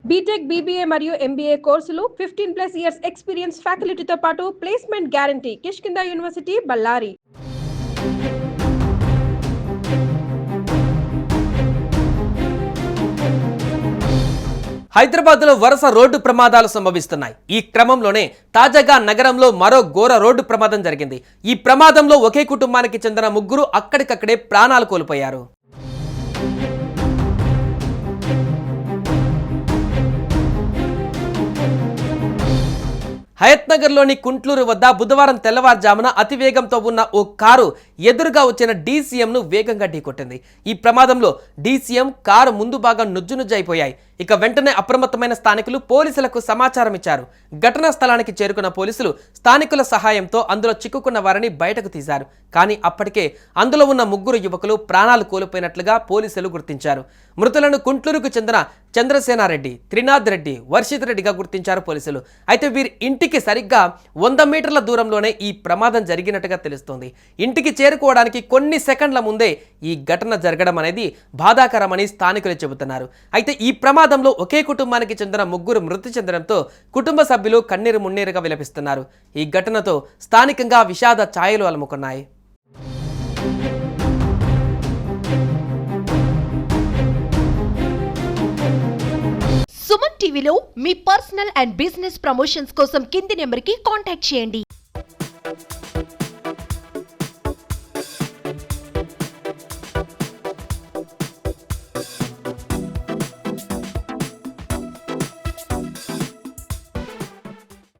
BTech, BBA మరియు MBA కోర్సులు 15+ years experience ఫ్యాకల్టీతో పాటు placement guarantee. Kishkinda university, Ballari. హైదరాబాద్లో వరుస రోడ్డు ప్రమాదాలు సంభవిస్తున్నాయి. ఈ క్రమంలోనే తాజాగా నగరంలో మరో ఘోర రోడ్డు ప్రమాదం జరిగింది. ఈ ప్రమాదంలో ఒకే కుటుంబానికి చెందిన ముగ్గురు అక్కడికక్కడే ప్రాణాలు కోల్పోయారు. హయత్నగర్లోని కుంట్లూరు వద్ద బుధవారం తెల్లవారుజామున అతివేగంతో ఉన్న ఓ కారు ఎదురుగా వచ్చిన డీసీఎంను వేగంగా ఢీకొట్టింది. ఈ ప్రమాదంలో డీసీఎం కారు ముందు భాగం నుజ్జునుజ్జైపోయాయి. ఇక వెంటనే అప్రమత్తమైన స్థానికులు పోలీసులకు సమాచారం ఇచ్చారు. ఘటనా స్థలానికి చేరుకున్న పోలీసులు స్థానికుల సహాయంతో అందులో చిక్కుకున్న వారిని బయటకు తీశారు. కానీ అప్పటికే అందులో ఉన్న ముగ్గురు యువకులు ప్రాణాలు కోల్పోయినట్లుగా పోలీసులు గుర్తించారు. మృతులను కుంట్లూరుకు చెందిన చంద్రసేనారెడ్డి, త్రినాథ్ రెడ్డి, వర్షిత్ రెడ్డిగా గుర్తించారు పోలీసులు. అయితే వీరి ఇంటికి సరిగ్గా 100 మీటర్ల దూరంలోనే ఈ ప్రమాదం జరిగినట్టుగా తెలుస్తోంది. ఇంటికి చేరుకోవడానికి కొన్ని సెకండ్ల ముందే ఈ ఘటన జరగడం అనేది బాధాకరమని స్థానికులు చెబుతున్నారు. అయితే ఈ ప్రమాదంలో ఒకే కుటుంబానికి చెందిన ముగ్గురు మృతి చెందడంతో కుటుంబ సభ్యులు కన్నీరు మున్నీరుగా విలపిస్తున్నారు. ఈ ఘటనతో స్థానికంగా విషాద ఛాయలు అలుముకున్నాయి. సుమన్ టీవీలో మీ పర్సనల్ అండ్ బిజినెస్ ప్రమోషన్స్ కోసం కింది నెంబర్కి కాంటాక్ట్ చేయండి.